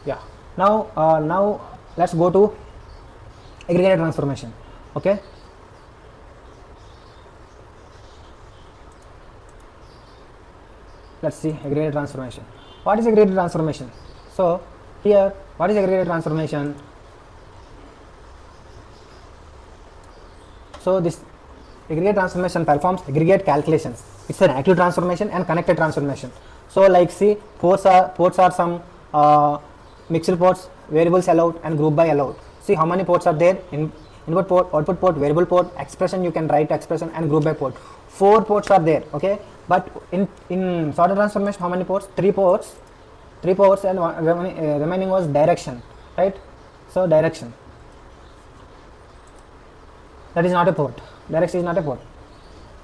Yeah. Now let's go to aggregator transformation. Okay. Let's see aggregator transformation. What is aggregator transformation? So here, what is aggregator transformation? So this aggregate transformation performs aggregate calculations. It's an active transformation and connected transformation. So like see, ports are some mixed ports, variables allowed and group by allowed. See how many ports are there: input port, output port, variable port, expression, you can write expression, and group by port. 4 ports are there. Okay, but in sorted transformation, how many ports? 3 ports, and remaining was direction, right? So direction, that is not a port. Direction is not a port.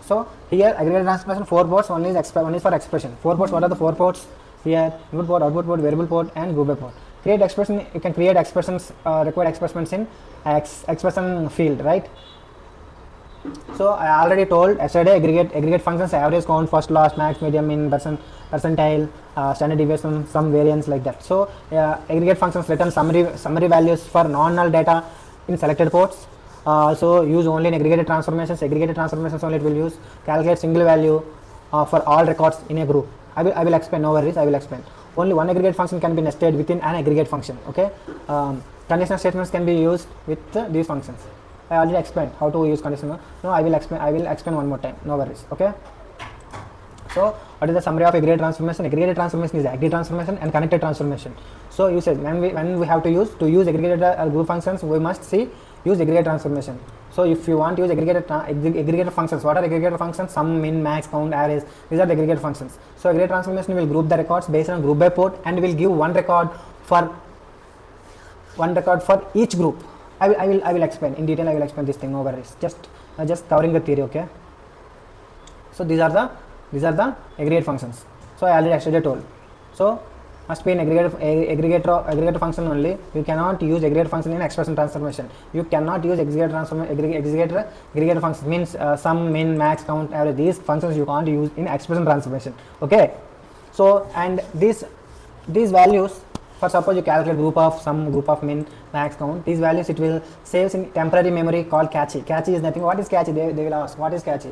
So here aggregate transformation, 4 ports, one is for expression. 4 ports. What are the 4 ports? Here input port, output port, variable port, and group by port. Create expression. You can create expressions, required expressions in expression field, right? So I already told yesterday, aggregate functions: average, count, first, last, max, medium, mean, percentile, standard deviation, some variance, like that. So aggregate functions return summary values for non-null data in selected ports. So use only in aggregated transformations. Aggregated transformations only it will use. Calculate single value for all records in a group. I will explain. No worries, I will explain. Only one aggregate function can be nested within an aggregate function. Okay. Conditional statements can be used with these functions. I already explained how to use conditional. No, I will explain one more time. No worries. Okay. So what is the summary of aggregate transformation? Aggregated transformation is active transformation and connected transformation. So you said when we have to use aggregated group functions, we must use aggregate transformation. So if you want to use aggregated functions, what are aggregator functions? Sum, min, max, count, arrays. These are the aggregate functions. So aggregate transformation will group the records based on group by port and will give one record for each group. I will explain in detail. I will explain this thing. No worries. Just covering the theory. Okay. So these are the aggregate functions. So I already actually told. So must be in aggregator function only. You cannot use aggregator function in expression transformation. You cannot use aggregator function means sum, min, max, count, average. These functions you can't use in expression transformation. Okay. So and these values, for suppose you calculate group of sum, group of min, max, count, these values it will saves in temporary memory called cache. Cache is nothing. What is cache? They will ask what is cache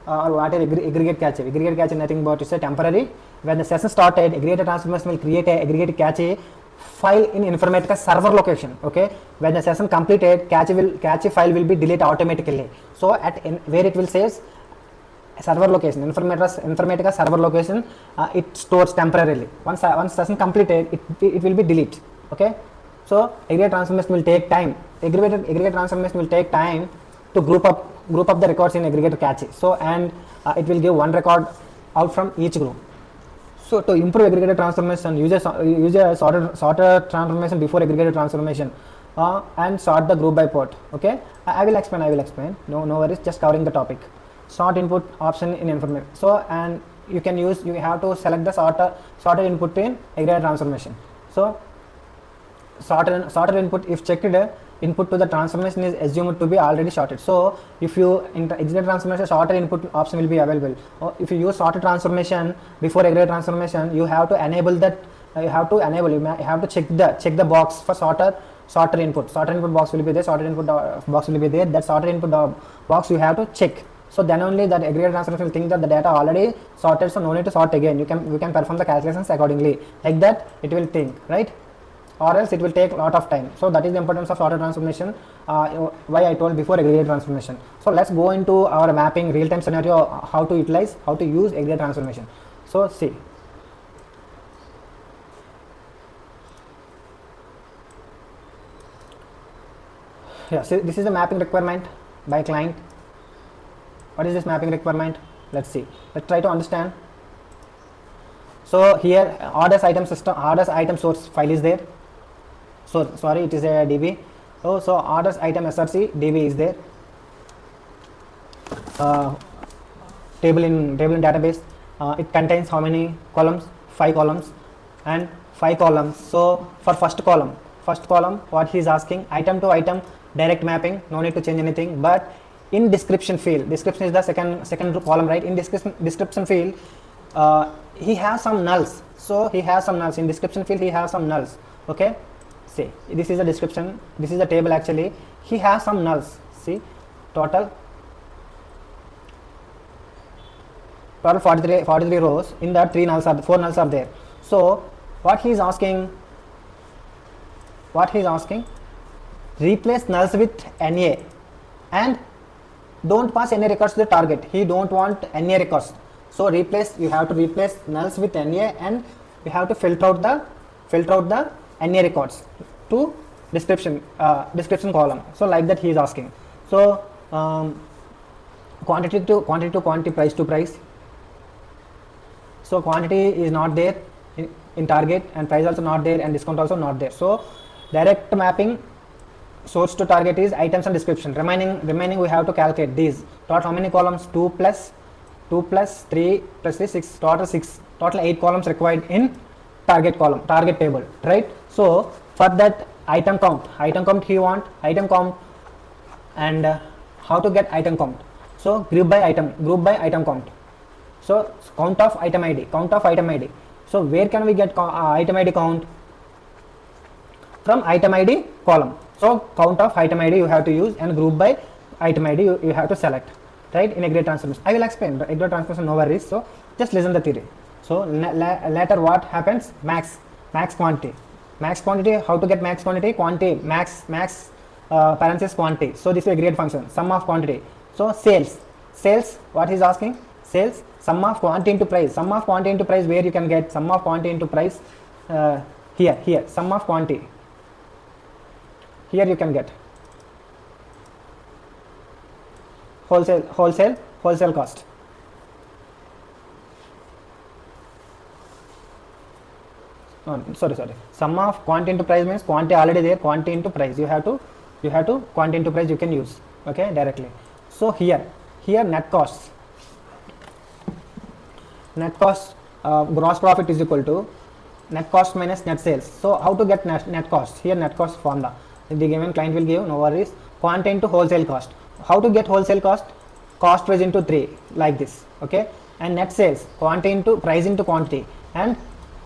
or what is aggregate cache. Aggregate cache is nothing but it's a temporary. When the session started, aggregator transformation will create a aggregate cache file in Informatica server location. Okay. When the session completed, cache file will be deleted automatically. So where it will says server location, Informatica server location, it stores temporarily. Once session completed, it will be deleted. Okay. So aggregate transformation will take time. Aggregate transformation will take time to group up the records in aggregator cache. So and it will give one record out from each group. So to improve aggregator transformation, use a sorted transformation before aggregator transformation and sort the group by port. Okay. I will explain. No worries. Just covering the topic. Sort input option in Informatica. So and you have to select the sorted input in aggregator transformation. So sorted input, if checked, input to the transformation is assumed to be already sorted. So if you aggregate transformation, sorted input option will be available. Or if you use sorted transformation before aggregate transformation, you have to enable that. You have to check the box for sorted input. Sorted input box will be there. Sorted input box will be there. That sorted input box you have to check. So then only that aggregate transformation will think that the data already sorted, so no need to sort again. You can perform the calculations accordingly. Like that it will think, right? Or else it will take a lot of time. So that is the importance of sorted transformation, why I told before aggregate transformation. So let's go into our mapping real-time scenario, how to use aggregate transformation. So see. Yeah, so this is the mapping requirement by client. What is this mapping requirement? Let's see. Let's try to understand. So here orders item source file is there. So sorry, it is a DB. So orders item src DB is there. Table in database. It contains how many columns? 5 columns and 5 columns. So for first column, what he is asking, item to item direct mapping. No need to change anything. But in description field, description is the second column, right? In description field, he has some nulls. So he has some nulls in description field. He has some nulls. Okay, see, this is a description, this is a table. Actually he has some nulls. See, total 43 rows. In that 4 nulls are there. So what he is asking, replace nulls with NA and don't pass NA records to the target. He don't want NA records. So you have to replace nulls with NA and you have to filter out the NA records to description column. So like that he is asking. So quantity to quantity, price to price. So quantity is not there in target and price also not there and discount also not there. So direct mapping source to target is items and description. Remaining we have to calculate these. Total how many columns? 2 plus 3 plus 3, 6. Total 8 columns required in target table, right? So for that item count he want item count, and how to get item count? So group by item count. So count of item ID. So where can we get item ID count? From item ID column. So count of item ID you have to use and group by item ID you have to select, right, in aggregate transformation. I will explain the aggregate transformation, no worries. So just listen the theory. So later what happens? Max quantity. How to get max quantity? Max parenthesis quantity. So this is aggregate function, sum of quantity. So sales, what is asking? Sales, sum of quantity into price. Where you can get sum of quantity into price? Here sum of quantity. Here you can get wholesale cost. Sorry. Sum of quantity into price means quantity already there. Quantity into price. You have to quantity into price you can use. Okay, directly. So here net costs. Gross profit is equal to net cost minus net sales. So how to get net cost? Here net cost formula. If the given client will give, no worries. Quantity into wholesale cost. How to get wholesale cost? Cost price into 3, like this. Okay, and net sales, quantity into price into quantity, and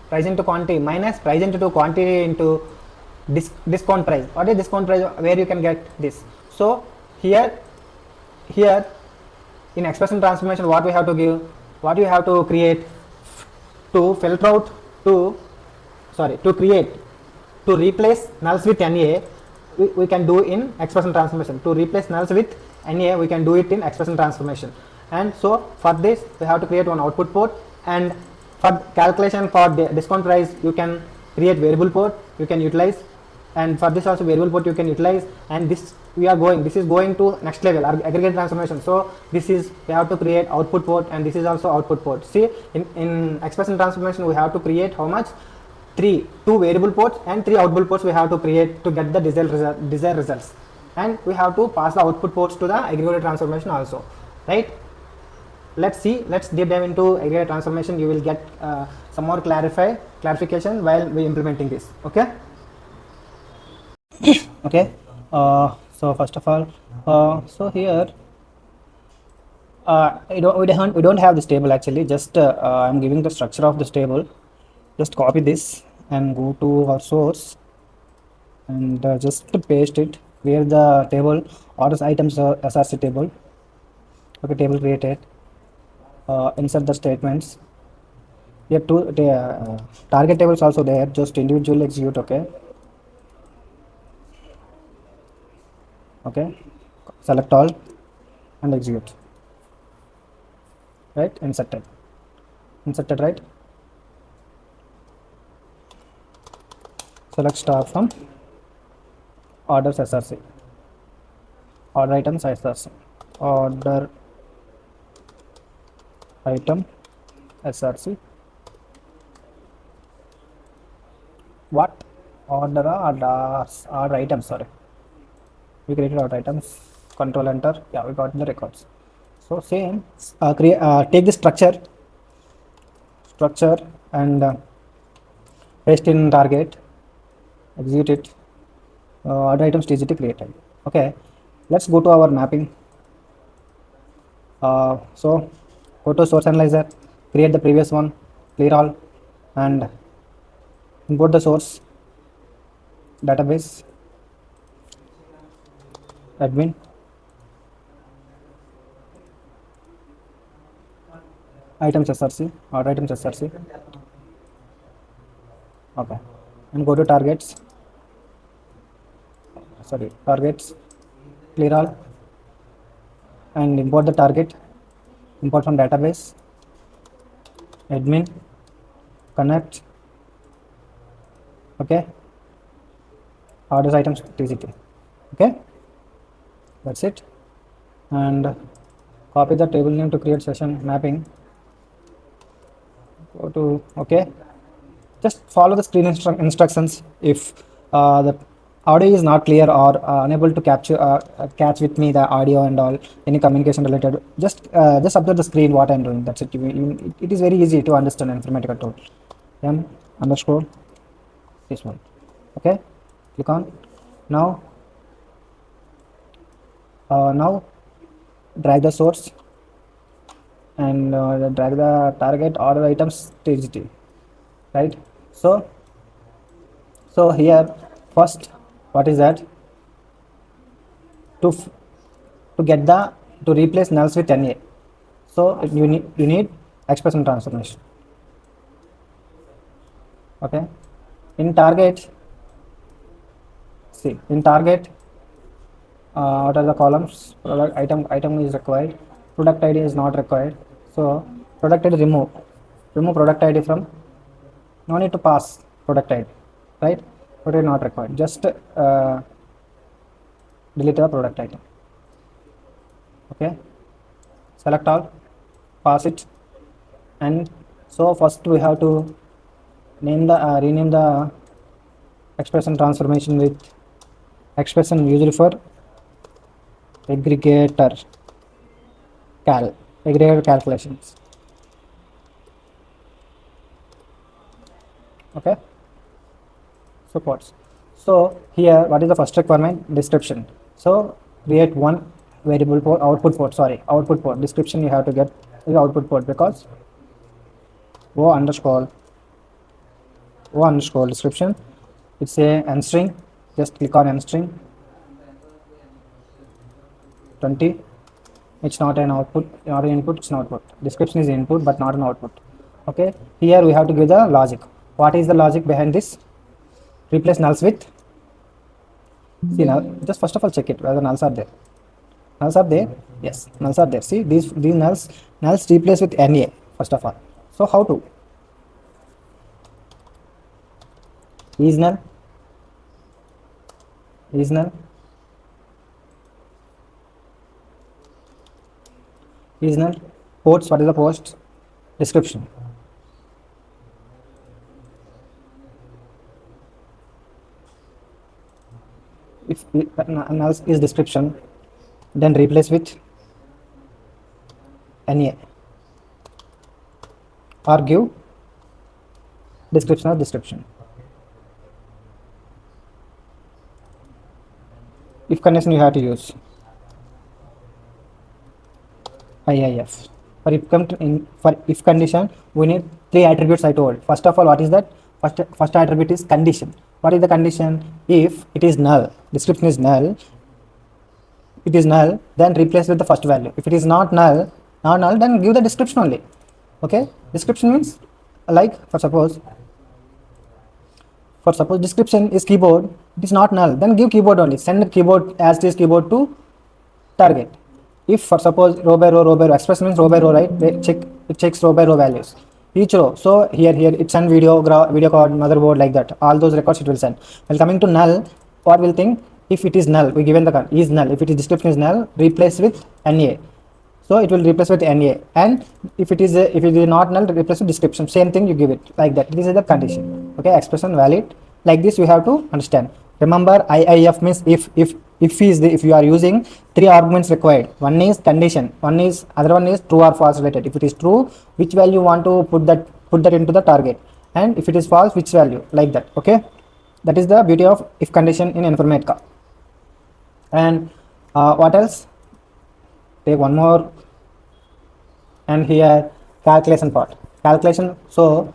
price into quantity minus price into quantity into discount price. What is discount price? Where you can get this? So here in expression transformation, what we have to give? What you have to create to filter out to replace nulls with NA? We can do in expression transformation. To replace nulls with NA, we can do it in expression transformation. And so for this we have to create one output port, and for calculation for the discount price you can create variable port you can utilize, and for this also variable port you can utilize. And this is going to next level, aggregate transformation. So this is, we have to create output port, and this is also output port. See, in expression transformation we have to create how much? 2 variable ports and 3 output ports we have to create to get the desired results, and we have to pass the output ports to the aggregator transformation also, right? Let's deep dive into aggregator transformation. You will get some more clarification while we implementing this. Okay. Okay. So first of all, so here we don't have this table actually. Just I'm giving the structure of this table. Just copy this and go to our source and just paste it where the table orders items SRC table. Okay, table created. Insert the statements. Here target tables also there. Just individually execute. Okay, select all and execute. Right, inserted, right. Select star from orders SRC, order items SRC, order item SRC. What? Order items, sorry. We created order items, control enter. Yeah, we got the records. So same, take the structure and paste in target, execute it. Order items TGT created. Okay, let's go to our mapping. So go to source analyzer, create the previous one, clear all, and import the source. database, admin, items src, order items src. Okay, and go to targets, targets, clear all, and import the target, import from database, admin, connect. Okay, orders items tct. Okay, that's it. And copy the table name to create session mapping. Go to okay, just follow the screen instructions. If the audio is not clear or unable to catch with me the audio and all, any communication related, just observe the screen what I'm doing. That's it. It is very easy to understand Informatica tool. M underscore this one. Okay, click on. Now drag the source and drag the target order items tgt, right? So here first, what is that? To get the to replace nulls with NA, so you need expression transformation. Okay, in target, see in target, what are the columns? Product item is required, product ID is not required, so product ID remove product ID from, no need to pass product ID, right? Product ID not required, just delete the product item. Okay, select all, pass it, and so first we have to rename the expression transformation with expression usually for aggregator calculations. Okay, supports. So here, what is the first requirement? Description. So create one variable for output port. Description you have to get is output port, because o underscore description, it's a n string. Just click on n string 20. It's not an output, not an input, it's an output. Description is input but not an output. Okay, here we have to give the logic. What is the logic behind this? Replace nulls with, see now, just first of all check it whether nulls are there. Nulls are there, yes, nulls are there. See these nulls replace with NA first of all. So how to? Is null, ports, what is the post? Description. If null is description, then replace with NA or give description or description. If condition you have to use IIF. For if condition, we need 3 attributes I told. First of all, what is that? First attribute is condition. What is the condition? If it is null, description is null, then replace with the first value. If it is not null, then give the description only. Okay, description means, like for suppose description is keyboard, it is not null, then give keyboard only. Send keyboard as it is keyboard to target. If for suppose row by row, expression means row by row, right? It checks row by row values, each row. So here it send video card, motherboard, like that. All those records it will send. While coming to null, what will think? If it is null, we given the is null. If it is description is null, replace with NA. So it will replace with NA. And if it is not null, replace with description. Same thing you give it like that. This is the condition. Okay, expression valid. Like this you have to understand. Remember, IIF means if you are using 3 arguments required. One is condition, other one is true or false related. If it is true, which value you want to put that into the target, and if it is false, which value, like that. Okay, that is the beauty of if condition in Informatica. And what else? Take one more, and here calculation part. Calculation. So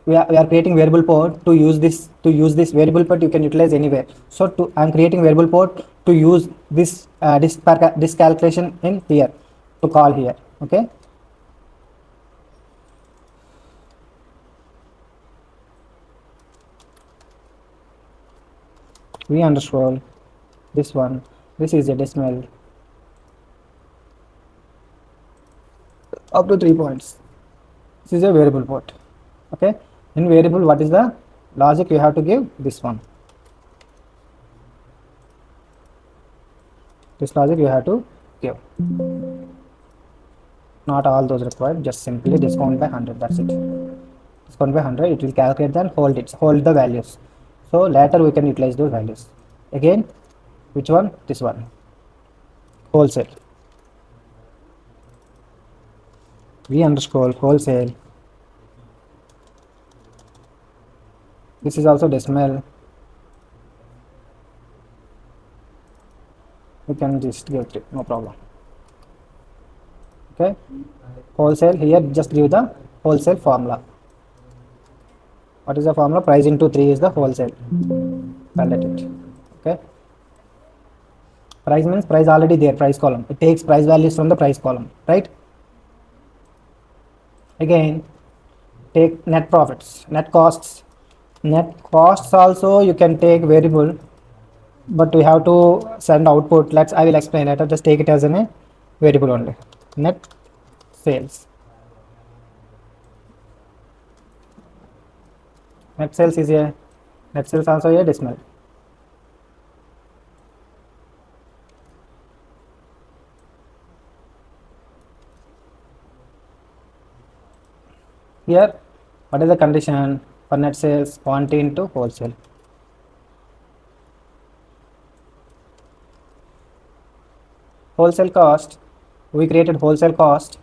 we are creating variable port to use this variable port you can utilize anywhere. So I'm creating variable port to use this calculation in here, to call here. Okay, we underscore this one, this is a decimal up to 3 points. This is a variable port. Okay, in variable, what is the logic you have to give? This one, this logic you have to give. Not all those required, just simply discount by 100, that's it. Discount by 100, it will calculate then hold the values. So later we can utilize those values. Again, which one? This one, wholesale. We underscore wholesale. This is also decimal. We can just give it, no problem. Okay, wholesale, here just give the wholesale formula. What is the formula? Price into 3 is the wholesale. Validate it. Okay, price means price already there, price column. It takes price values from the price column, right? Again, take net profits, net costs. Net costs also you can take variable, but we have to send output. I will explain later. Just take it as a variable only. Net sales. Net sales is a net sales also a decimal. Here, what is the condition for net sales? Quantity into wholesale. Wholesale cost, we created wholesale cost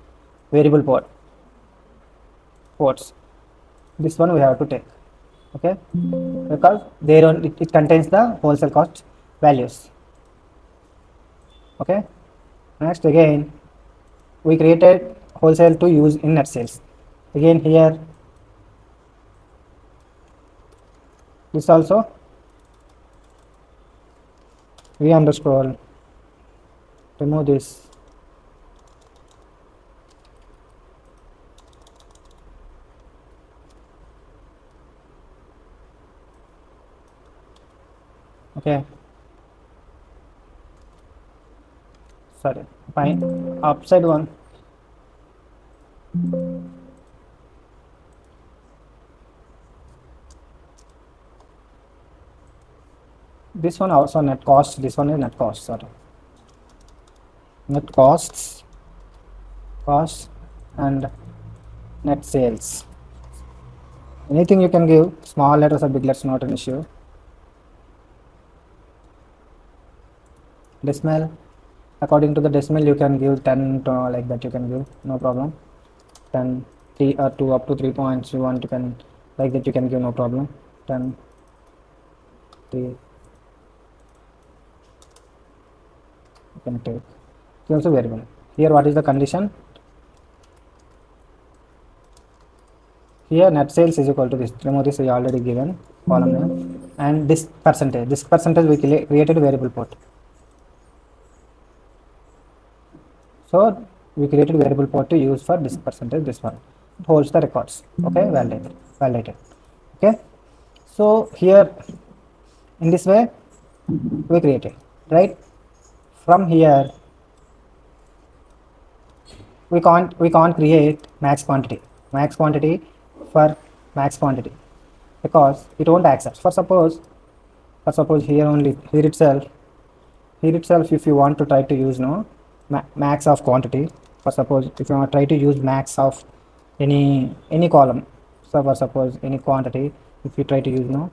variable ports. This one we have to take. Okay, because it contains the wholesale cost values. Okay, next again we created wholesale to use in net sales. Again here, this also we underscore, remove this. Okay, sorry, fine, upside one. This one also net cost, this one is net cost, sorry. Net costs and net sales. Anything you can give, small letters or big letters, not an issue. Decimal, according to the decimal you can give 10 like that, you can give, no problem. 10 3 or 2 up to 3 points you want, you can like that, you can give, no problem. 10 3 you can take. It's also variable. Here what is the condition? Here net sales is equal to this, remove this, is already given column name, and this percentage we created variable port. So we created variable port to use for this percentage, this one. It holds the records. Okay, validated. Okay, so here in this way we created, right? From here we can't create max quantity for max quantity, because it won't accept. For suppose here itself, if you want to try to use max of quantity, for suppose if you want to try to use max of any column, so for suppose any quantity, if you try to use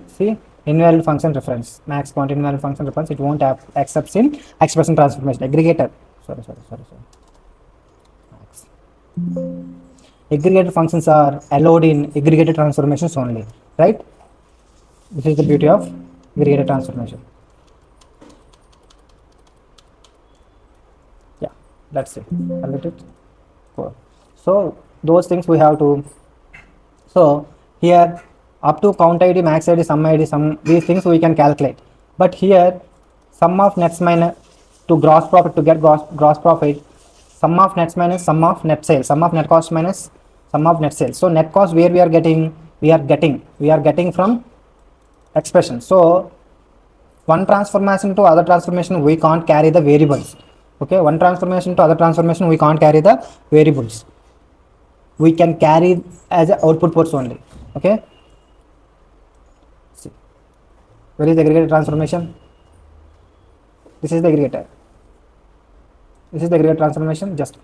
see, invalid function reference, max quantity invalid function reference, it won't accept in expression transformation aggregator. Sorry. Max. Aggregator functions are allowed in aggregator transformations only, right? This is the beauty of aggregator transformation. Yeah, that's it. Cool. So those things we have to So here up to count id, max id, sum id, sum, these things we can calculate. But here sum of nets minus to gross profit, to get gross profit, sum of nets minus sum of net sales, sum of net cost minus sum of net sales. So net cost where we are getting, we are getting from expression. So one transformation to other transformation we can't carry the variables. Okay, one transformation to other transformation we can't carry the variables, we can carry as a output ports only. Okay, see, where is the aggregator transformation? This is the aggregator, this is the aggregator transformation. Just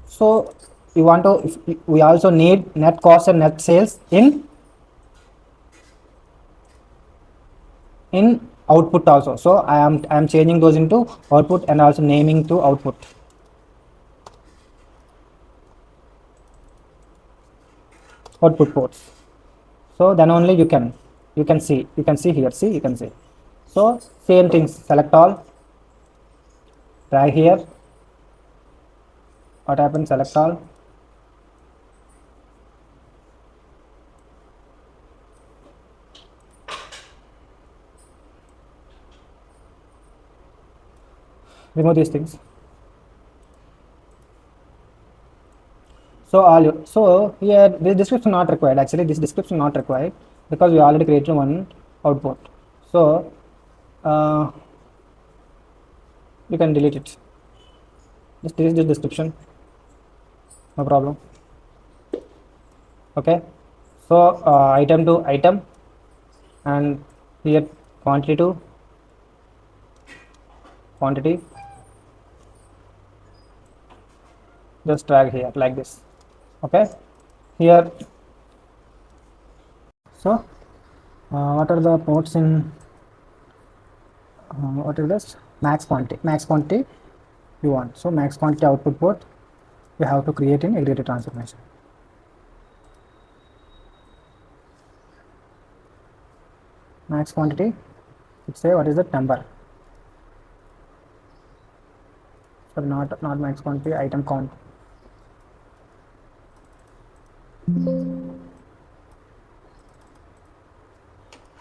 so you want to, if we also need net cost and net sales in output also. So I am changing those into output and also naming to output. Output ports. So then only you can see here, see, you can see. So same things, select all, drag here, what happens, select all, remove these things. So here this description not required, actually this description not required because we already created one output. So you can delete it, just delete this description, no problem. Okay, so item to item, and here quantity to quantity, just drag here like this. Okay, here so what are the ports in what is this, max quantity you want. So max quantity output port you have to create in aggregator transformation. Max quantity, let's say what is the number, so not max quantity, item count.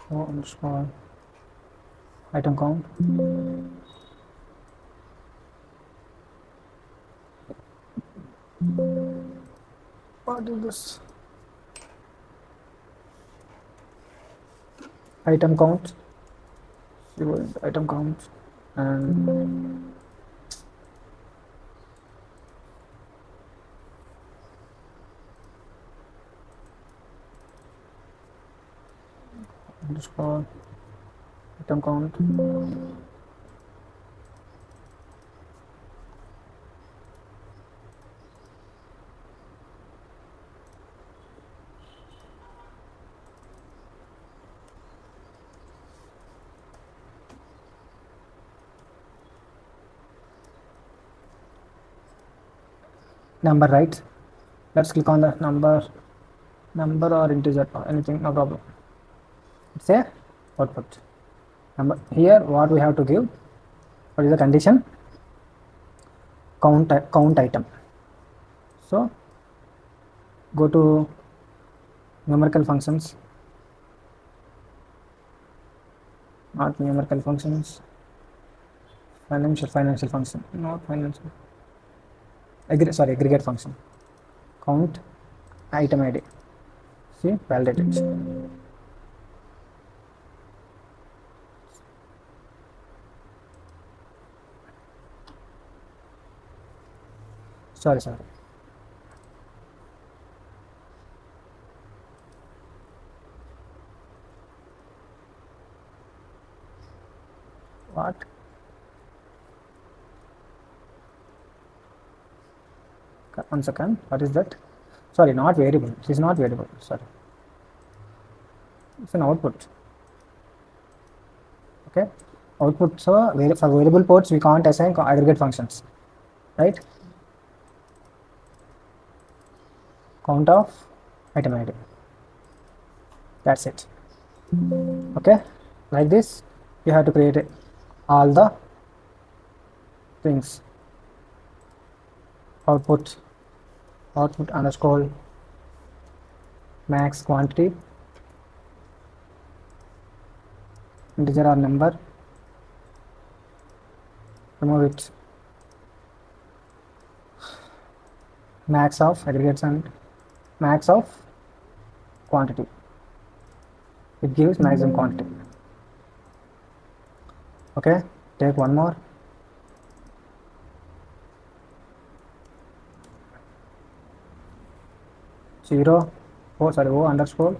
So underscore item count. What is this? Item count. Item count and underscore item count. Number, right? Let's click on the number or integer or anything, no problem. It's a output number. Here what we have to give, what is the condition, count item. So go to numerical functions, not numerical functions, financial function, not financial, aggregate function, count item id, see, validate it. Sorry. What? One second. What is that? Sorry, not variable. It is not variable. Sorry. It's an output. Okay. Output. So for variable ports we can't assign aggregate functions, right? Count of item id. That's it. Okay. Like this, you have to create all the things. Output underscore max quantity, integer or number, remove it, max of aggregates and max of quantity, it gives maximum quantity. Okay, take one more. O underscore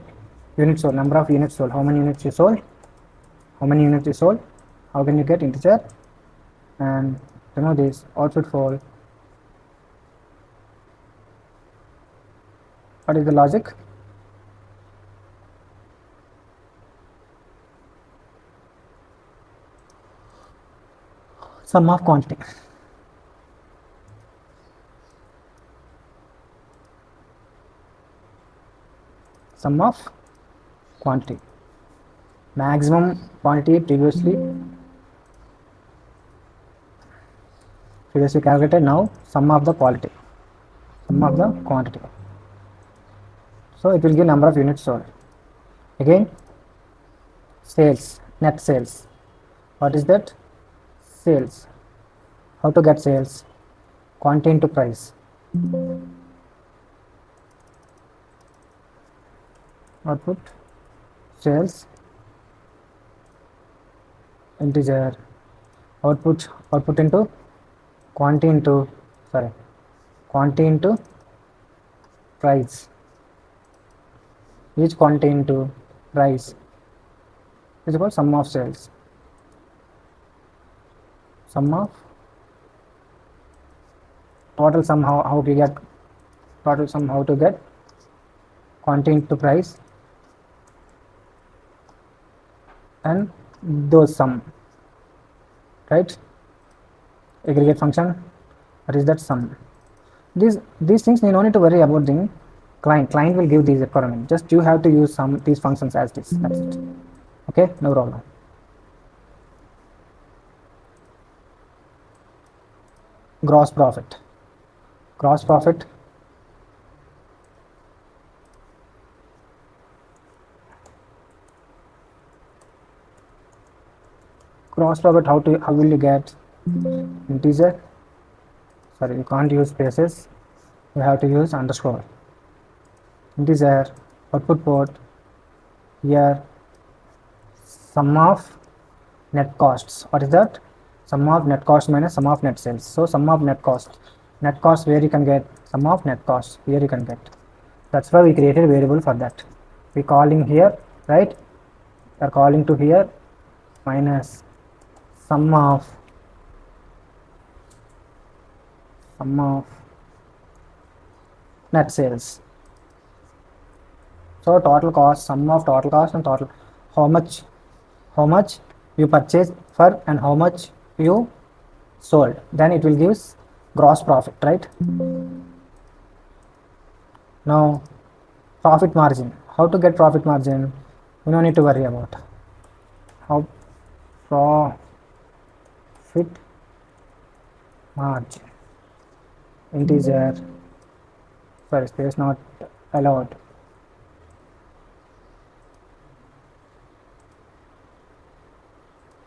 units sold, number of units sold, how many units you sold, how many units you sold, how can you get integer, and remove this output for what is the logic? Sum of quantity. Sum of quantity. Maximum quantity previously calculated, now sum of the quality, sum of the quantity. So it will give number of units sold. Again, sales, net sales. What is that? Sales. How to get sales? Quantity into price. Output sales integer, output into quantity into quantity into price. Each quantity into price is equal sum of sales. Sum of total sum, how we get total sum, how to get quantity into price and those sum, right? Aggregate function, what is that sum? These things you don't need to worry about the client will give these requirements, just you have to use these functions as this, that's it. Okay, no problem. Gross profit, gross profit, how will you get? Integer, you can't use spaces, you have to use underscore. Integer, output port, here sum of net costs. What is that? Sum of net cost minus sum of net sales. So sum of net cost where you can get, sum of net cost here you can get. That's why we created a variable for that. We calling here, right? We are calling to here minus sum of net sales. So total cost, sum of total cost and total, how much you purchase for and how much you sold, then it will give gross profit, right? Now profit margin, how to get profit margin? You don't need to worry about how profit margin, integer, space not allowed.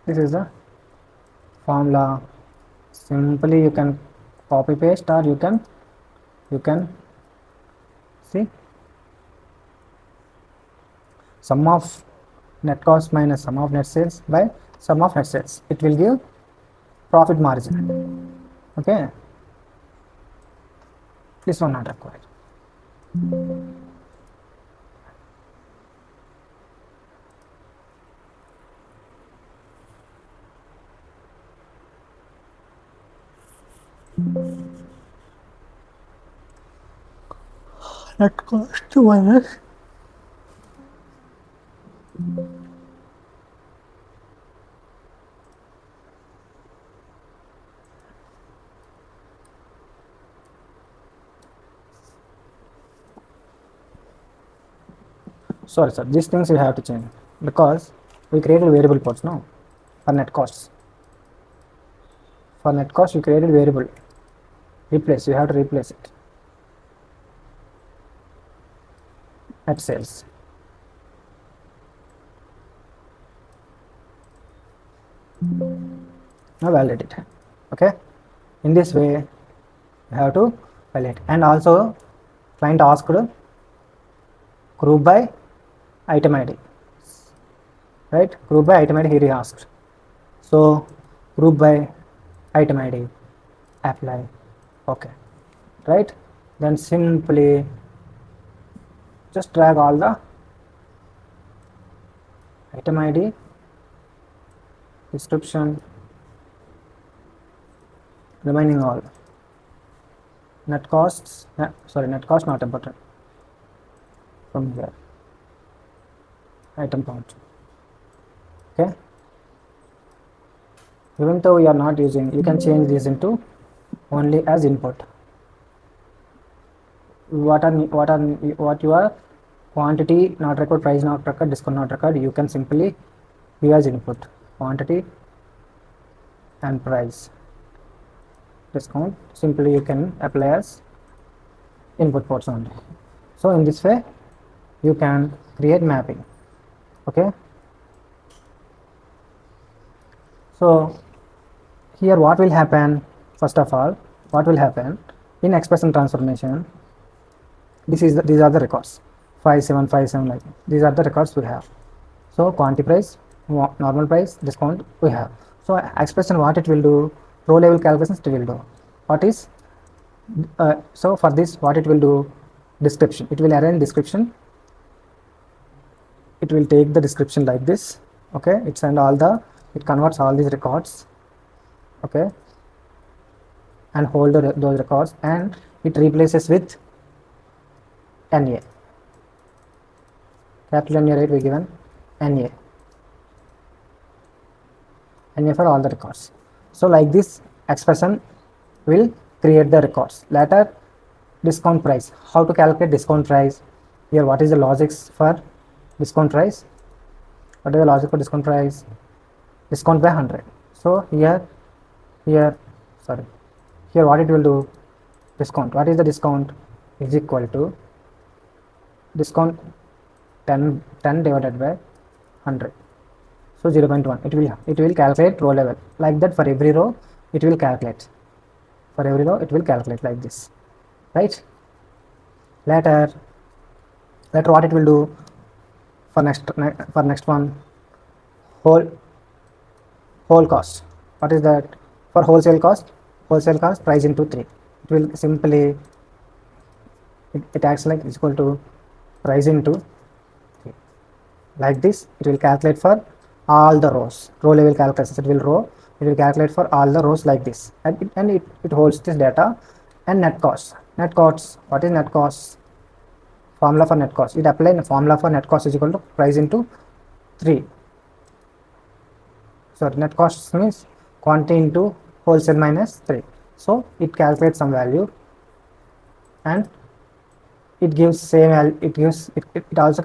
This is the formula. Simply you can copy paste or you can see sum of net cost minus sum of net sales by sum of net sales, it will give profit margin. Okay, this one not required. Net cost minus sorry sir, these things you have to change because we created variable ports now for net costs. For net cost you created variable, replace, you have to replace it. net sales. Now validate it. Okay, in this way you have to validate. And also client asked group by item ID, right? Group by item ID here he asked. So group by item ID, apply. Okay, right? Then simply just drag all the item ID, description, remaining all. Net costs, net cost not important. From here, item count. Okay, even though we are not using, you can change this into only as input. What your quantity not record, price not record, discount not record, you can simply give as input quantity and price, discount. Simply you can apply as input ports only. So in this way you can create mapping. Okay, so here what will happen, first of all, what will happen in expression transformation, these are the records 5757, like these are the records we have. So quantity price, normal price, discount we have. So expression what it will do, row level calculations it will do. What is so for this what it will do, description, it will arrange description, it will take the description like this. Okay, it converts all these records. Okay, and hold those records, and it replaces with NA, capital NA, right? We given NA for all the records. So like this expression will create the records. Later, discount price, how to calculate discount price. Here what is the logics for discount price, what is the logic for discount price, discount by 100. So here what it will do, discount, what is the discount, is equal to discount 10 divided by 100. So 0.1, it will calculate row level like that. For every row it will calculate, like this, right? Later what it will do, for next one, whole cost, what is that, for wholesale cost price into 3, it will simply it acts like is equal to price into 3, like this. It will calculate for all the rows, row level calculations, it will calculate for all the rows like this, and it holds this data. And net cost, what is net cost, formula for net cost, it apply the formula for net cost is equal to price into 3. So net cost means quantity into wholesale minus 3. So it calculates some value, and it gives same value, it also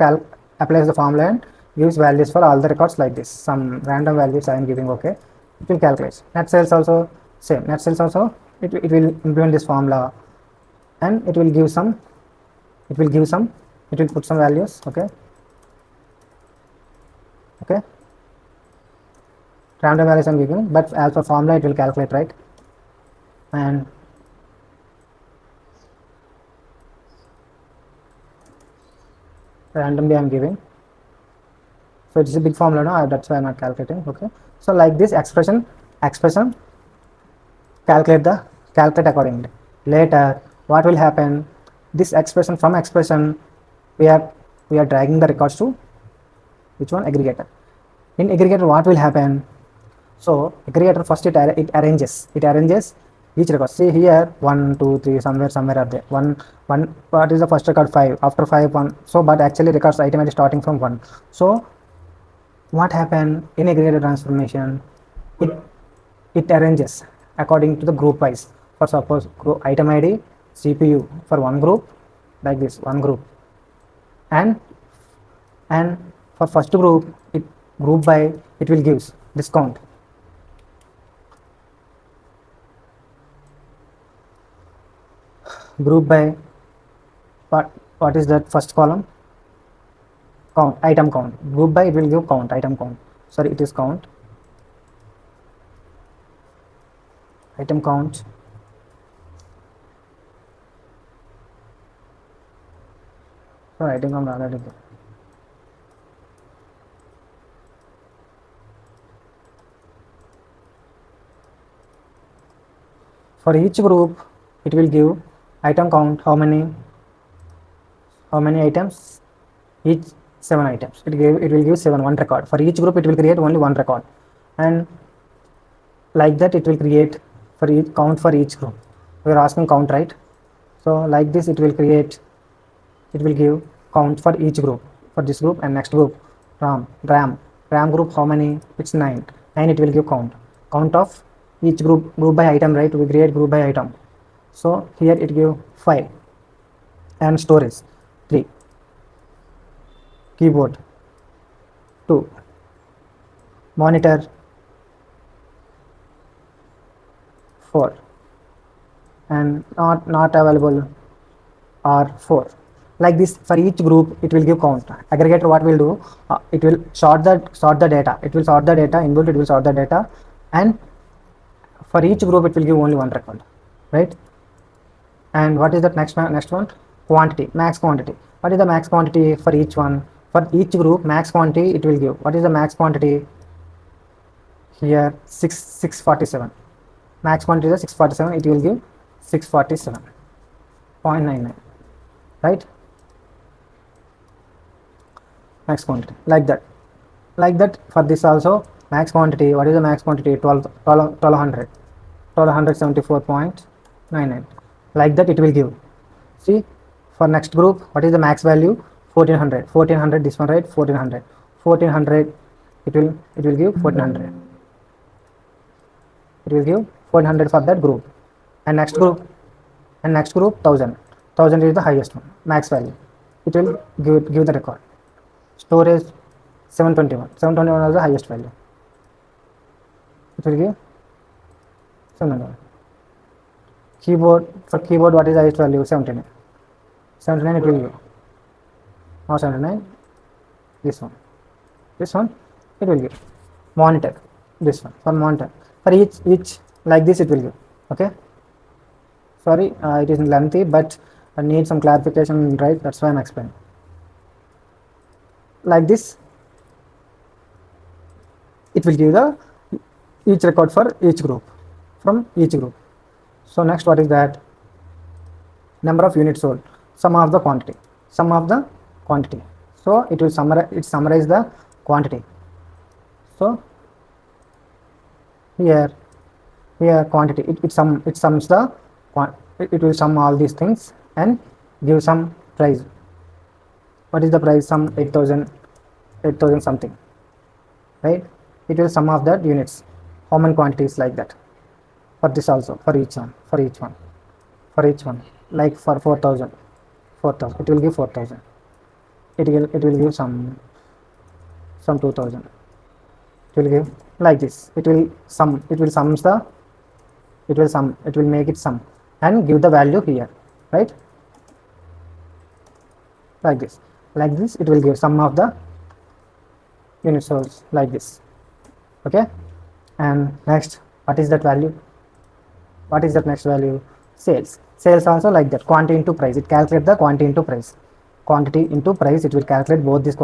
applies the formula and gives values for all the records like this, some random values I am giving. Okay, it will calculate. Net sales also same, it will implement this formula, and it will put some values. Okay, random values I am giving, but as per formula it will calculate, right? And randomly I am giving, so it is a big formula now, that's why I am not calculating. Okay, so like this expression calculate accordingly. Later what will happen, this expression, from expression we are dragging the records to which one, aggregator. In aggregator what will happen, so aggregator first it arranges each record. See here 1 2 3, somewhere are there, one what is the first record, 5, after 5 1. So but actually records item is starting from 1. So what happened in aggregator transformation, it arranges according to the group wise. For suppose item ID CPU for one group, like this, one group, and for first group group by it will gives discount. Group by what is that, first column count, item count. Group by, it will give count, item count. Sorry, it is count, item count. So item count already there. For each group, it will give item count, how many items, each 7 items. It will give 7, one record. For each group, it will create only one record, and like that it will create for each count for each group. We are asking count, right? So like this it will create, it will give count for each group, for this group and next group. ram group, how many? It's 9. It will give count of each group by item, right? We create group by item. So here it give 5, and storage 3, keyboard 2, monitor 4, and not available or 4. Like this, for each group it will give count. Aggregator what will do, it will sort the data, it will sort the data inbuilt, it will sort the data, and for each group it will give only one record, right? And what is that next one? Quantity, max quantity. What is the max quantity for each one? For each group, max quantity it will give. What is the max quantity? Here 647. Max quantity is 647. It will give 647.99, right? Max quantity, like that. For this also, max quantity. What is the max quantity? 1274.99. Like that it will give. See, for next group, what is the max value? 1400. This one, right? 1400. It will give 1400. It will give 1400 for that group. And next group 1000. 1000 is the highest one, max value. It will give the record. Storage 721. 721 is the highest value. It will give 721. Keyboard, for keyboard what is the highest value? 79. 79 it will give. Not 79. This one it will give. Monitor, this one, for monitor. For each like this it will give. Okay, sorry, it is lengthy, but I need some clarification, right? That's why I'm explaining. Like this it will give the each record for each group, from each group. So next, what is that? Number of units sold, sum of the quantity. So it will summarize the quantity. So here quantity, it sums the it will sum all these things and give some price. What is the price? Some 8000 something, right? It will sum of that units, how many quantities, like that. For this also, for each one, like for 4000, it will give 4000. It will give some 2000. It will give like this. It will make it sum and give the value here, right? Like this it will give sum of the unit source, like this. Okay, and next, what is that value? What is that next value? Sales also like that. Quantity into price, it calculates the quantity into price. It will calculate both this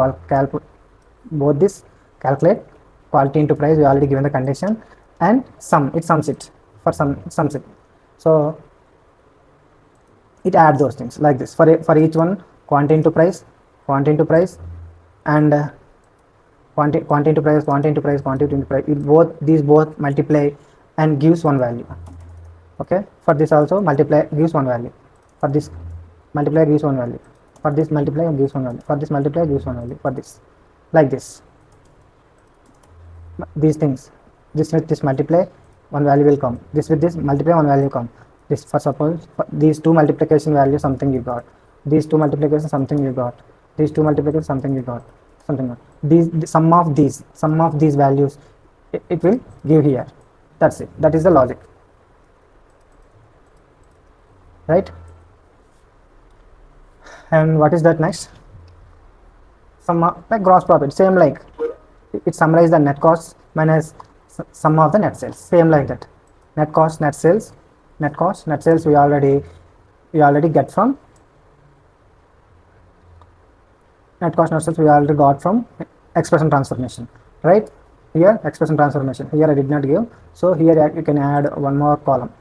calculate quality into price. We already given the condition, and it sums it. So it adds those things like this. For each one, quantity into price, and quantity into price. These both multiply and gives one value. Okay, for this also multiply gives one value. For this multiply gives one value. For this multiply gives one value. For this multiply gives one value. For this, like this. These things, this with this multiply, one value will come. This with this multiply, one value come. This, for suppose, for these two multiplication value, something you got. These two multiplication, something you got. These two multiplication, something you got. Something else. The sum of these values, it will give here. That's it. That is the logic, right? And what is that next? sum of like gross profit, same like it summarizes the net cost minus sum of the net sales, same like that. Net cost, net sales, net cost, net sales we already get from net cost, net sales we already got from expression transformation, right? Here expression transformation, here I did not give, so here you can add one more column,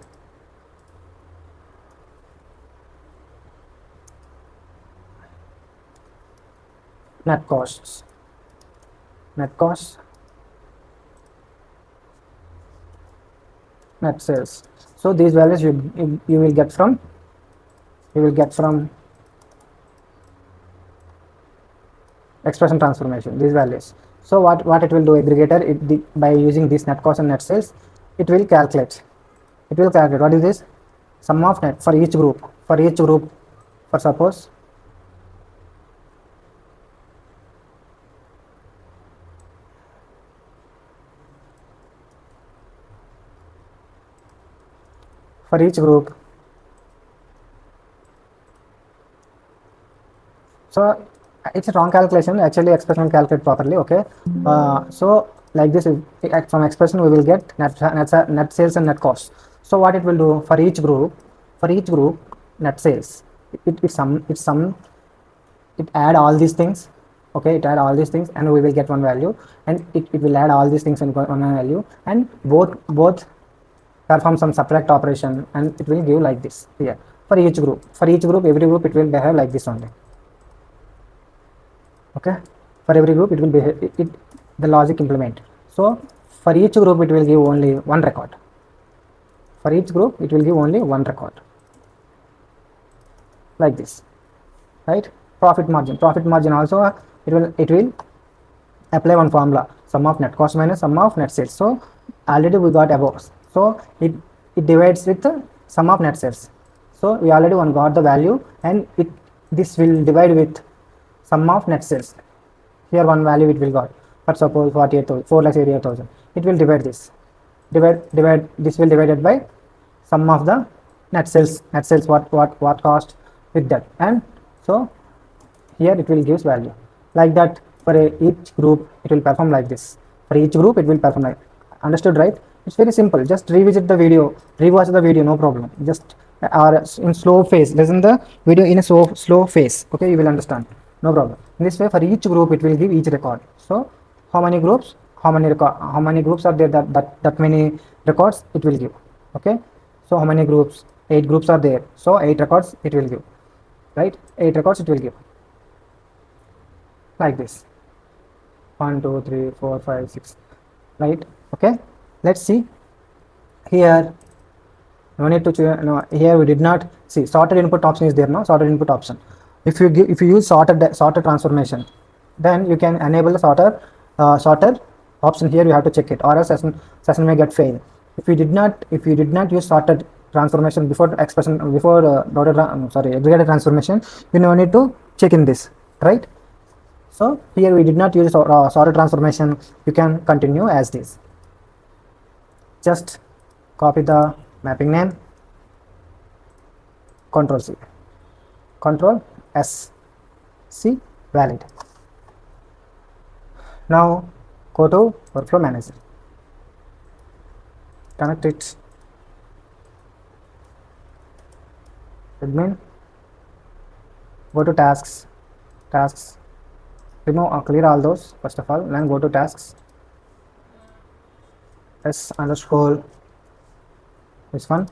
net costs, net costs, net sales. So these values you will get from expression transformation, these values. So what it will do, aggregator, by using this net cost and net sales, it will calculate what is this sum of net for each group, for suppose for each group. So it's a wrong calculation, actually expression will calculate properly, okay. So like this, from expression we will get net sales and net cost. So what it will do, for each group net sales, it add all these things, okay, it add all these things and we will get one value, and it will add all these things and one value, and both perform some subtract operation, and it will give like this here. For each group, every group it will behave like this only, okay. For every group it will behave, the logic implement. So for each group it will give only one record, like this, right? Profit margin also it will apply one formula, sum of net cost minus sum of net sales. So already we got above, so it divides with the sum of net sales. So we already one got the value, and this will divide with sum of net sales. Here one value it will got, but suppose 4,88,000, it will divide this, this will divided by sum of the net sales, what cost with that, and so here it will gives value like that. For each group it will perform like this, understood, right? It's very simple, just revisit the video, rewatch the video, no problem, just or in slow phase, listen the video in a slow phase, okay, you will understand, no problem. In this way, for each group it will give each record. So how many groups are there, that many records it will give, okay. So how many groups, 8 groups are there, so 8 records it will give, right? 8 records it will give like this, 1 2 3 4 5 6, right? Okay, let's see here. No need to no, here we did not see sorted input option is there, no sorted input option. If you use sorted transformation, then you can enable the sorted option. Here you have to check it, or else session may get failed. If you did not use sorted transformation before aggregator transformation, you no need to check in this, right? So here we did not use sorted transformation, you can continue as this. Just copy the mapping name, Control C, Control S, C, valid. Now go to workflow manager, connect it, admin, go to tasks, remove clear all those first of all, then go to tasks, s underscore this one,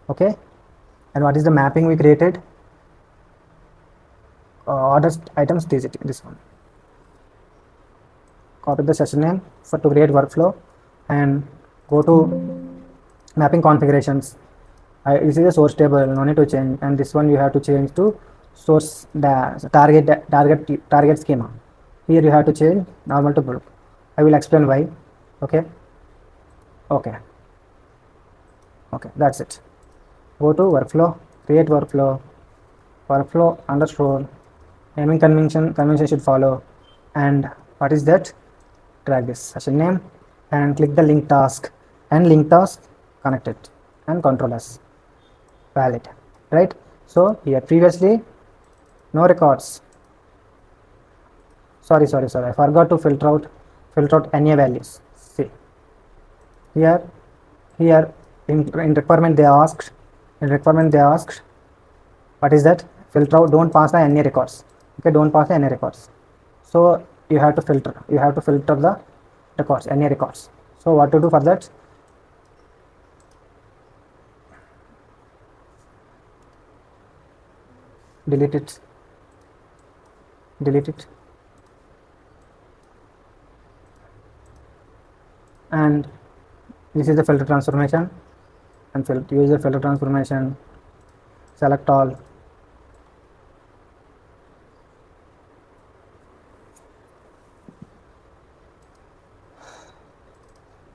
okay. And what is the mapping we created? Orders items this one. Copy the session name to create workflow, and go to mapping configurations. This is a source table, no need to change, and this one you have to change to source target schema. Here you have to change normal to bulk. I will explain why. Okay, that's it. Go to workflow, create workflow underscore naming convention should follow, and what is that? Drag this session name and click the link task, and link task connected, and Control S, valid, right? So here previously no records, sorry, I forgot to filter out NA values. See here, in requirement they asked, what is that? Filter out, don't pass the NA records. Okay, don't pass the NA records. So you have to filter the records, NA records. So what to do for that? Delete it, and this is the filter transformation, and use the filter transformation, select all,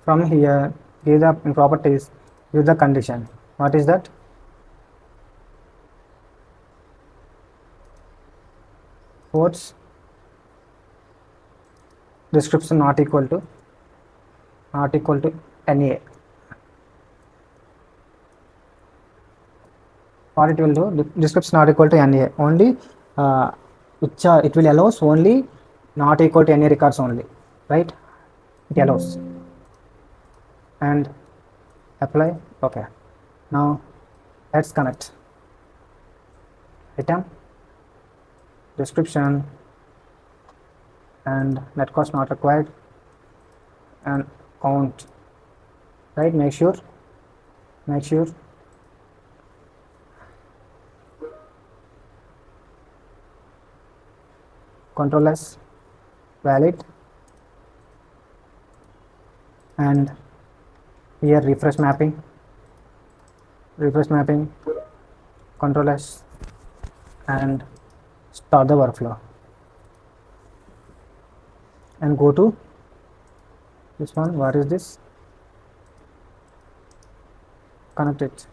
from here give the in properties, use the condition. What is that? Ports description not equal to NA. What it will do? Description not equal to NA only, which it will allows only not equal to NA records only, right? It allows, and apply. Okay, now let's connect item description and net cost not required and count, right? Make sure control S valid, and here refresh mapping, control S, and start the workflow, and go to this one. What is this? Connect it.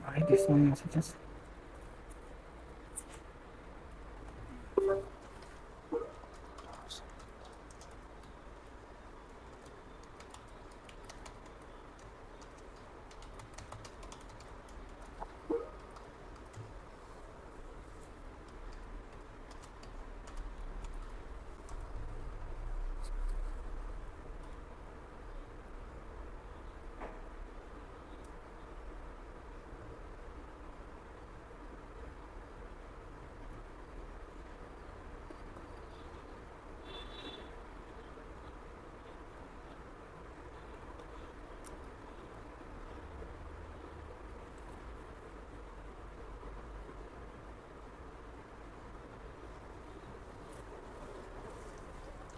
Why this one messages?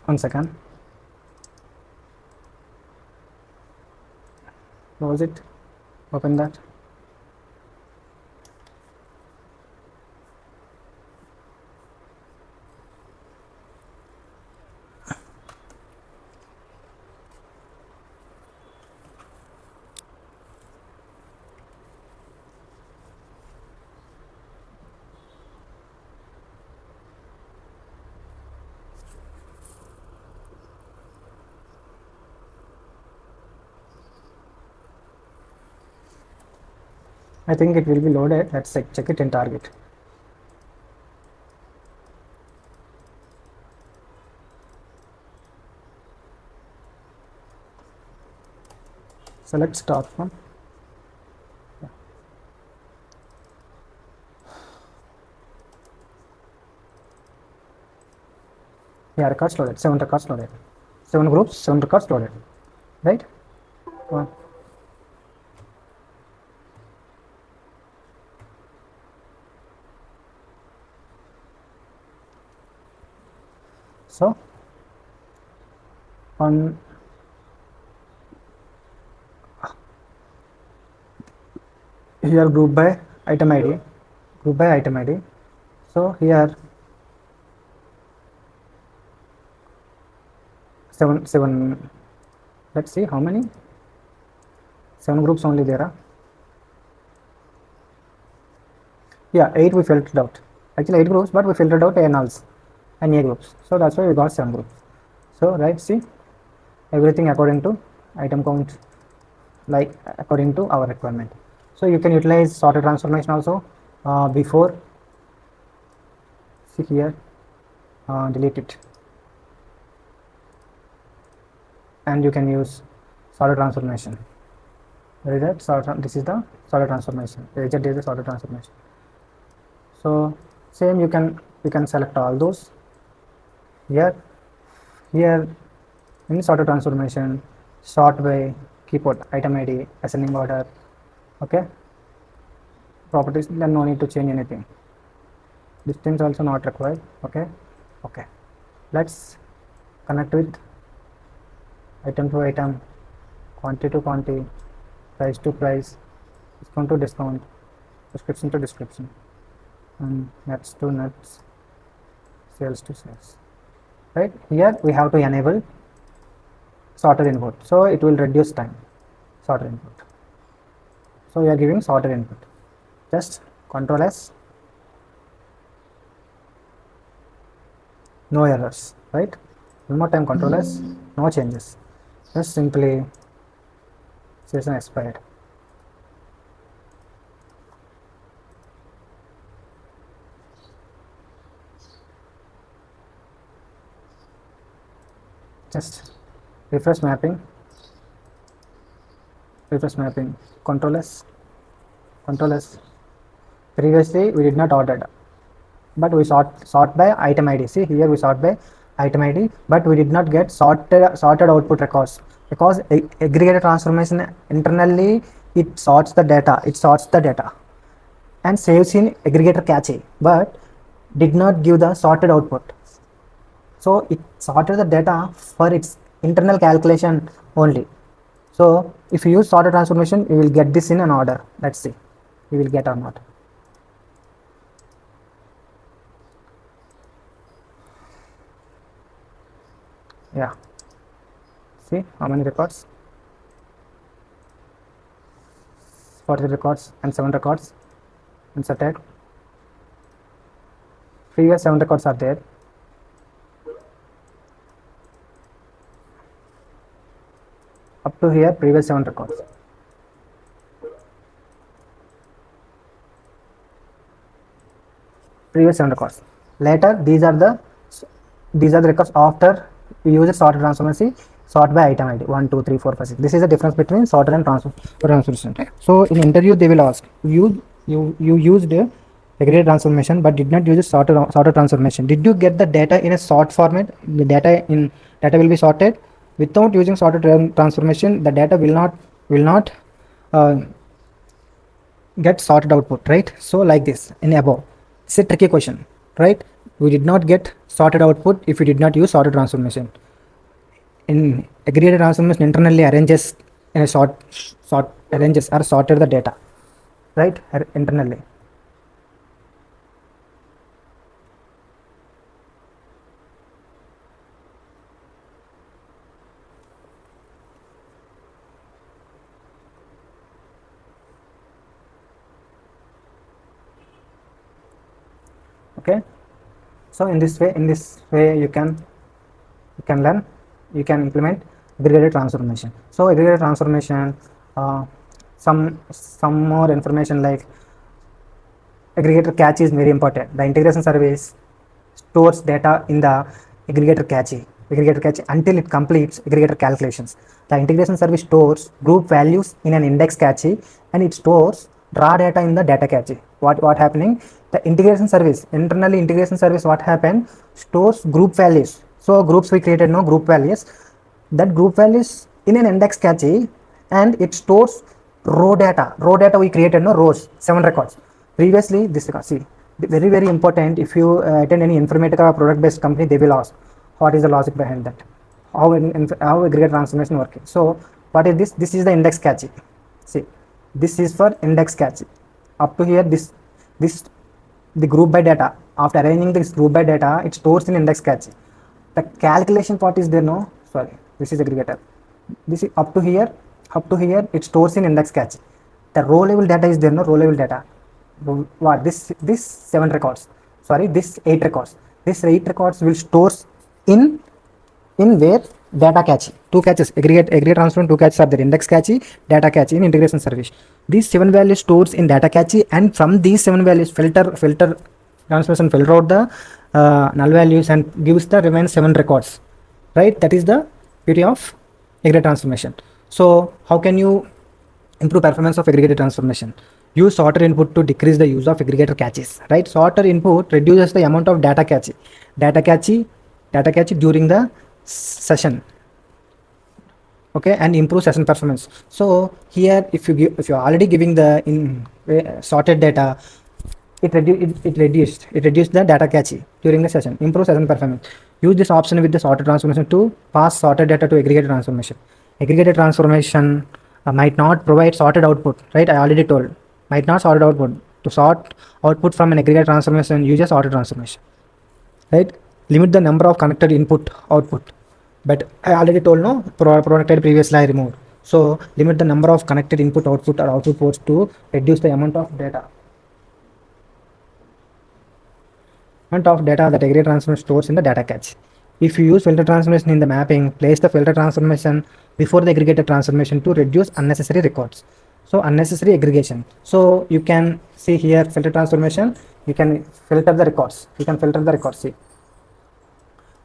One second. Close it. Open that. I think it will be loaded. Let's check it in target. Select start from. Yeah, records loaded. 7 records loaded. 7 groups, 7 records loaded. Right? One. So on here group by item ID, so here seven. Let's see how many. 7 groups only there are. Yeah, 8 we filtered out. Actually 8 groups, but we filtered out A nulls and A groups. So that's why we got 7 groups. So right, see, everything according to item count, like according to our requirement. So you can utilize sorted transformation also before. See here, delete it, and you can use sorted transformation. This is the sorted transformation. Reject is the sorted transformation. So same, you can select all those here in sorted transformation, sort by, keyboard item id, ascending order. Okay, properties, then no need to change anything. Distance also not required. Okay, let's connect with item to item, quantity to quantity, price to price, discount to discount, description to description, and nuts to nuts, sales to sales. Right, here we have to enable sorted input, so it will reduce time. Sorted input, so we are giving sorted input. Just Control S, no errors. Right, one more time, Control S, no changes. Just simply session expired. Just refresh mapping, Control S. Previously we did not order, but we sort by item id. See here, we sort by item id, but we did not get sorted output records, because aggregator transformation internally it sorts the data and saves in aggregator cache, but did not give the sorted output. So it sorted the data for its internal calculation only. So if you use sorted transformation, you will get this in an order. Let's see, you will get or not. Yeah, see how many records? 40 records and 7 records inserted. Previous 7 records are there. Up to here, previous 7 records. Later, these are the records after we use a sorted transformation. Sort by item id 1 2 3 4 5 6. This is the difference between sorted and transformation. So in interview they will ask you used aggregate transformation but did not use a sorted transformation. Did you get the data in a sort format? The data will be sorted. Without using sorted transformation, the data will not get sorted output, right? So like this in above, it's a tricky question, right? We did not get sorted output if we did not use sorted transformation. In aggregated transformation internally arranges in a arranges or sorted the data, right, internally. Okay, so in this way you can learn, you can implement aggregated transformation. So aggregated transformation, some more information like aggregator cache is very important. The integration service stores data in the aggregator cache until it completes aggregator calculations. The integration service stores group values in an index cache and it stores raw data in the data cache. What happening? The integration service, internally integration service, what happened? Stores group values. So groups we created, no group values. That group values in an index cache and it stores raw data. We created, no rows, 7 records. Previously, this see, very important. If you attend any Informatica product based company, they will ask what is the logic behind that, how aggregate transformation working. So what is this? This is the index cache. See, this is for index cache. Up to here, this the group by data. After arranging this group by data, it stores in index cache. The calculation part is there, no. sorry, this is aggregator. This is up to here, it stores in index cache. The row level data is there, no row level data. What this 7 records, sorry, this 8 records. This 8 records will stores in where data cache. 2 caches, aggregate transform, 2 caches are there, index cache, data cache in integration service. These 7 values stores in data cache, and from these 7 values filter transformation filter out the null values and gives the remaining 7 records, right? That is the beauty of aggregate transformation. So how can you improve performance of aggregator transformation? Use sorter input to decrease the use of aggregator caches, right? Sorter input reduces the amount of data cache during the session, okay, and improve session performance. So here, if you are already giving the sorted data, it reduced the data cache during the session, improve session performance. Use this option with the sorted transformation to pass sorted data to aggregator transformation. Aggregator transformation might not provide sorted output, right? I already told, might not sorted output. To sort output from an aggregator transformation, use a sorted transformation, right? Limit the number of connected input output, but I already told, no, protected previously I removed. So limit the number of connected input output or output ports to reduce the amount of data that aggregator transformation stores in the data cache. If you use filter transformation in the mapping, place the filter transformation before the aggregator transformation to reduce unnecessary records. So unnecessary aggregation. So you can see here filter transformation, you can filter the records. See,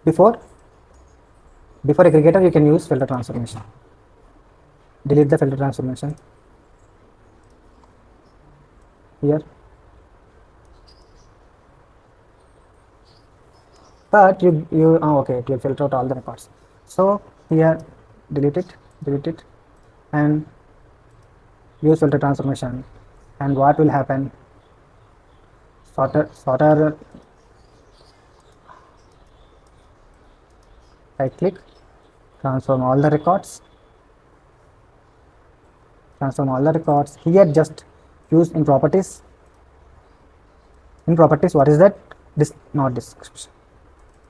before aggregator you can use filter transformation. Delete the filter transformation here, but you okay, it will filter out all the records. So here delete it and use filter transformation, and what will happen? Sorter right click, transform all the records. Here just use in properties. What is that? This not description,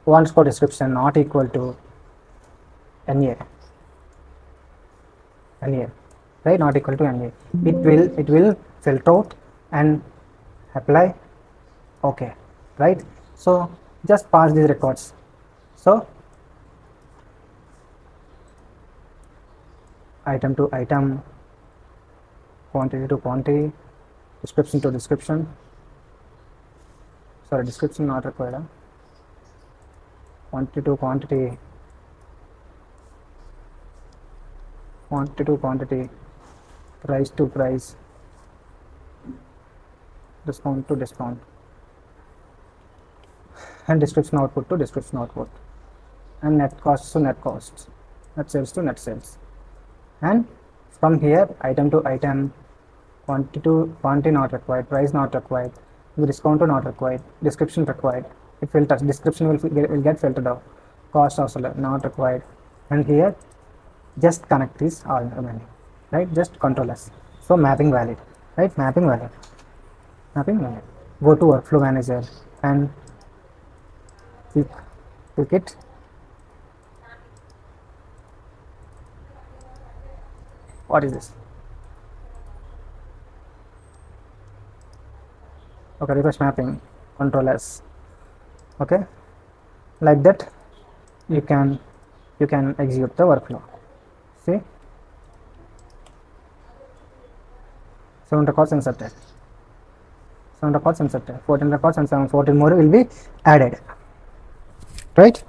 _ description not equal to NA, right? Not equal to NA. It will filter out and apply okay, right? So just pass these records. So item to item, quantity to quantity, description to description. Sorry, description not required. Quantity to quantity, price to price, discount to discount, and description output to description output, and net costs to net costs, net sales to net sales. And from here, item to item, quantity to quantity not required, price not required, discount to not required, description required. It filters, description will get filtered out, cost also not required. And here just connect these all remaining, right? Just control S. So mapping valid, right? Mapping valid. Go to workflow manager and click it. What is this? Okay, refresh mapping, control S. Okay, like that you can execute the workflow. See, 7 records inserted, 14 records, and 14 more will be added, right?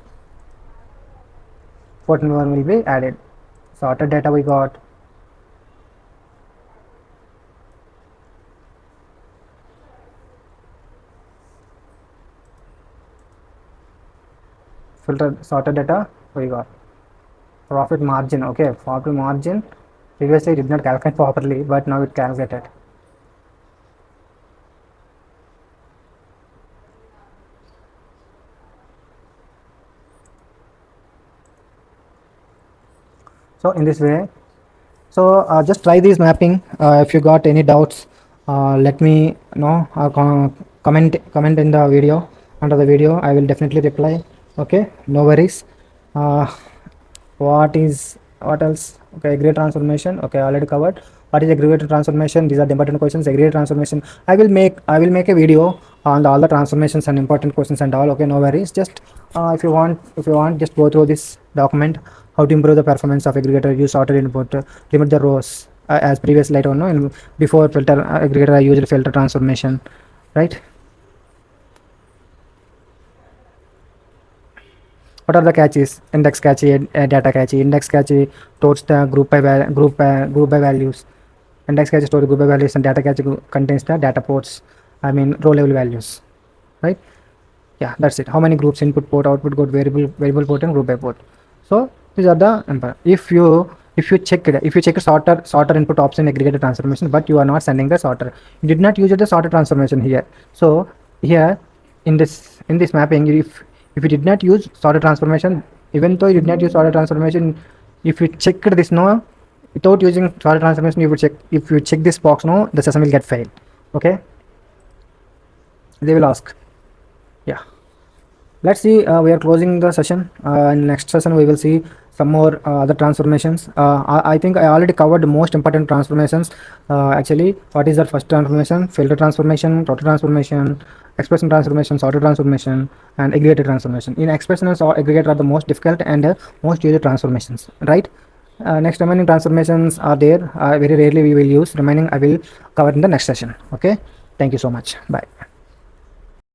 14 more will be added. Sorted data we got. Filter sorted data we got. Profit margin, okay, profit margin previously it did not calculate properly, but now it calculated. So in this way, so just try this mapping. If you got any doubts, let me know, comment in the video, under the video. I will definitely reply. Okay, no worries. What else? Okay, aggregate transformation. Okay, already covered. What is aggregator transformation? These are the important questions. Aggregate transformation. I will make a video on all the transformations and important questions and all. Okay, no worries. Just if you want, just go through this document. How to improve the performance of aggregator? Use sorted input. Limit the rows. As previous later on, no, in before filter aggregator, I used filter transformation, right? What are the caches? Index cache, data cache. Index cache stores the group by values. Index cache stores group by values, and data cache contains the data ports. I mean row level values, right? Yeah, that's it. How many groups? Input port, output port, variable port, and group by port. So these are the if you check sorter input option aggregator transformation, but you are not sending the sorter, you did not use the sorter transformation here. So here in this mapping, if you did not use sorter transformation, even though you did not use sorter transformation, if you check this no, without using sorter transformation, you would check, if you check this box no, the session will get failed. Okay, they will ask. Yeah, let's see, we are closing the session. In next session we will see some more other transformations. I think I already covered the most important transformations. Actually, what is the first transformation? Filter transformation, total transformation, expression transformation, sorter transformation, and aggregator transformation. In expression and aggregator are the most difficult and most used transformations, right? Next remaining transformations are there, very rarely we will use. Remaining I will cover in the next session. Okay, thank you so much. Bye.